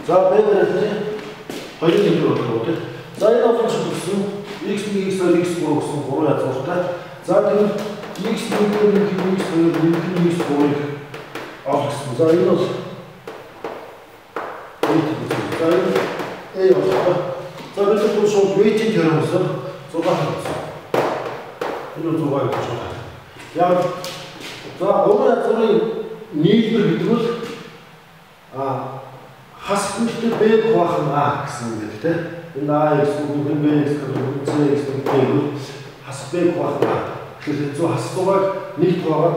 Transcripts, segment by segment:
За бэвэрний хоёрын нэмэр болох үү. За энэ олон ч гэсэн x1 x2 x3 гэсэн гурван язгууртай. За тэгэхээр x1 x2 x3-ыг олгосон. За энэ бол за энэ a болох. За бид бол шууд weight-ийн теоремоос 6 харсан. Энэ 6 гэж байна. Яг за гурван язгуурын нийлбэр гэдэг бол хасхнэлтэй b хуваах нь a гэсэн үг тийм. Энэ ax бүгд b x гэдэг c x гэдэг нь хас b хуваах нь a. Тэгэхээр зөв хас зугааг нэгт хаваад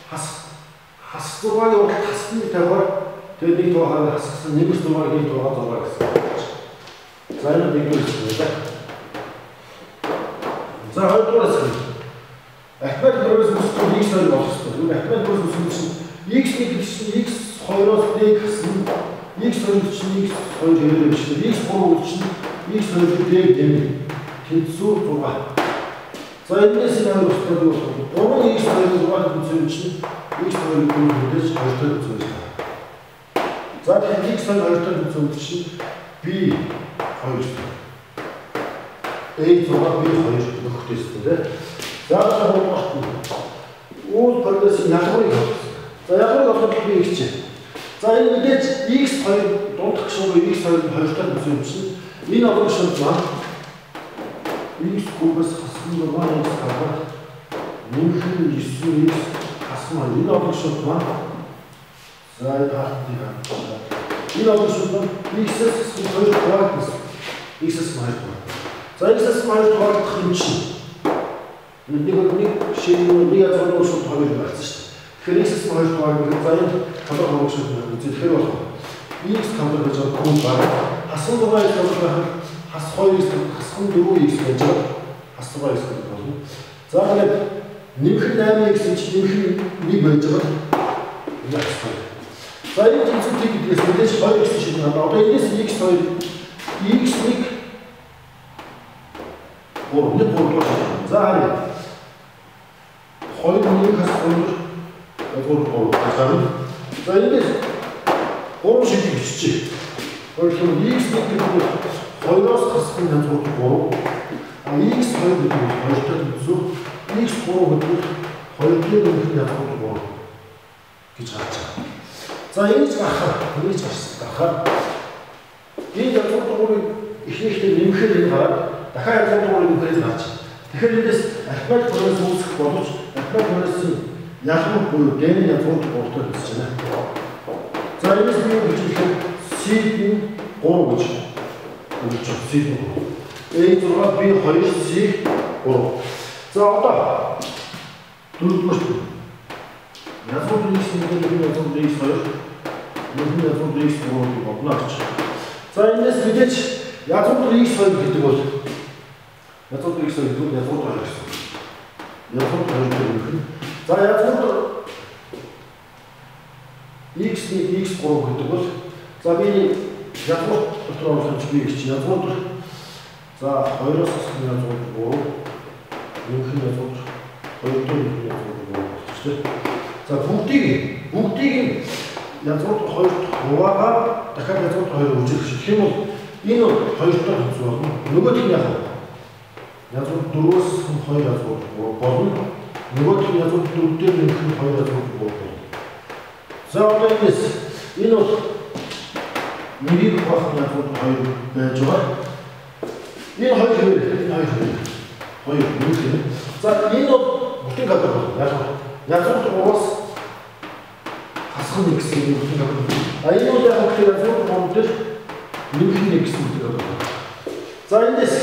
хас зугааг урт хасны таваар тэгээд нэгт хаваад хассан нэмэр зугааг нэгт хаваад зугааг гэсэн. За энэ нэгдүгээр хэсэг. За хоёрдугаар хэсэг. Ахмад хөрөөс үсгэн x хоёр болох хэрэгтэй. Энэ ахмад хөрөөс үсгэн чинь x1 гэдэг чинь x2-оос b гэсэн x2 чинь x2 хэлээ биш. x3 чинь x2 дээр дэмий. Тэнцүү 6. За энэс энэ хоёр устай болох. 3 x2 6 тэнцүү чинь x2 дээрээс 2 тэнцүү байна. За тэгэхээр x2 2 тэнцүү чинь b 2. a 6 b 2 нөхдөс тийм. За одоо уул прогрессын ялгуурыг авсан. За ялгуурыг авах би ихчээ. За энэ мэдээж x2 дундах гişүүг x2 2-таар үзсэн чинь энэ олон шууд маань x кубээс хассан нурман x гараад нэмхэн 9x хассан энэ олон шууд маань за энэ хатны энэ олон шууд маань x-с 2 хуваагдсан. x-с 2. За x-с 2 хуваагдах юм чинь нэг шин нэг язгуурын шууд хоёр гарсан шүү. Тэгэхээр x-с 2 хуваагдах за энэ хамаг шууд үзэлхээр болох. x хамаг гэж байгаа баг хасан дугаар x болох хас 2x хасхан 4x гэж байгаа хас дугаар x гэдэг болно. За тэгээд нэмхэн 8x чинь нэмхэн 1 байж байгаа. За энэ тэнцвэрийг гэдгээс мэдээж 2x шиг байна. Одоо энэс x2 x1 нэг гурван. За харъя. 2 1 хас 2 гурван. За энэс 3 шиг биччихье. Өөрөлдөө x1 гэдэг нь 2-оос хасах нь 3. x2 гэдэг нь 2-той тэнцүү. x3 гэдэг нь 2-ийн нэмэх нь 3 гэж гарч байгаа. За ингэж гарахаар энэ язгуурыг ихнийхтэй нэмэхээр энэ гараад дахиад язгуурыг нэмэхээр гарч. Тэгэхээр эндээс арифметик хөрөөс үүсэх боловч арифметик хөрөөсийн ялгуур буюу дэний язгуурд 3-той хэлж байна. За энэс би юу гэж хэлэхээр C-ийн 3 гэж хэлж байна. C-ийн 3. A6 B2 C3. За одоо дөрөвдүгээр язгуур x1 язгуур x2 язгуур x3 болно гэж. За энэс мэдээж язгуур x2 гэдэг бол язгуур x2 гэдэг нь язгуур 2 гэсэн. Язгуур 2 гэдэг нь. За язгуур x1 x3 гэдэг бол за би язгуур дотор оруулах би гэж язгуур за 2-оос хасах язгуур 3 нэмэх язгуур 2-ын язгуур 3 за бүгдийг язгуур 2-т хуваагаад дахиад язгуур 2 үзэх шиг юм бол энэ бол 2-той хэцүү болно. Нөгөөх нь яг язгуур 4-өөс 2 язгуур 3 болно. Нөгөөх нь язгуур 4-ээр нэмэх 2 язгуур 3 болно. За одоо энэ бол нэрийг хуваах язгуур 2 байж байгаа. Энэ 2 нэмэх. За энэ бол бүтэн гадар байна. Язгуур 3-аас хасах нэг гэсэн юм бүтэн гадар. А энэ бол яг язгуур 3 дээр нэмэх нэг гэсэн үг байна. За эндээс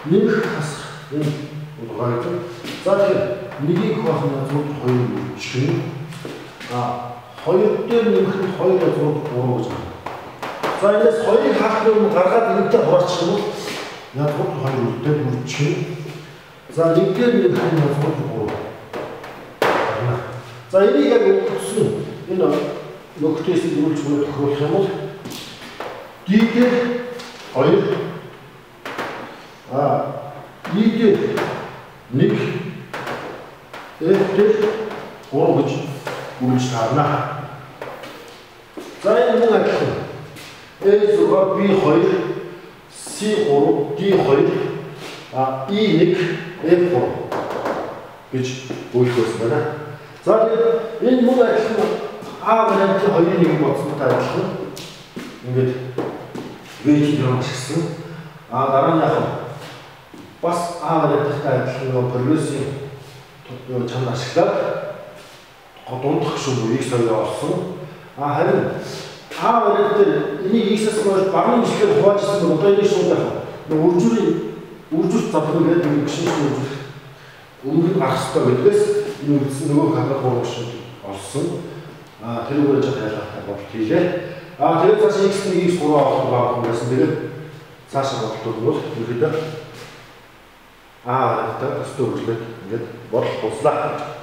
нэмэх хасах энэ удаагаад. За тэгэхээр нэгийг хуваах язгуур 2 чинь 2 дээр нэмэх нь 2 язгуур 3 гэж байна. За энэс 2-ыг хаах юм гаргаад нэгтэй хураачих юм бол язгуур 2 дээр үрчин. За нэг дээр нэмэх нь язгуур 3. За энийг яг өгсөн энэ нөхдөс дөрвөлж мөн тохируулах юм бол D дээр 2 E дээр 1 F дээр 3 гэж үргэлж гарна. За энэ мөн адилхан. A6, B2, C3, D2, E1, F3 гэж үйлдүүлсэн байна. За тэгээд энэ мөн адилхан А вариантын 2-1 бодсонтой адилхан ингээд вэйж юм ашигласан. Дараа нь яг бас А варианттай адилхан прогрессийн чанар ашиглаад дундах шүү X2-ыг олсон. Харин А вариант дээр энийг X-ээс болж багын ишлэгээр хуваажсан бол одоо энэ шууд яг үржүүлэлт завхрын гэдэг нэг гişin үржүүлэлт өмнө гарах хэрэгтэй гэдгээс энэ үлдсэн нөгөө камер хурагшин олсон. Тэрүүгээр жоо ялгаатай бодол хийлээ. Тэгээд цааш X1 X3 авах байгаа юм байсан. Тэгээд цаашаа бодлууд бол ерөөдөө варианттай өстө үржүүлээд ингээд бодол туслаа.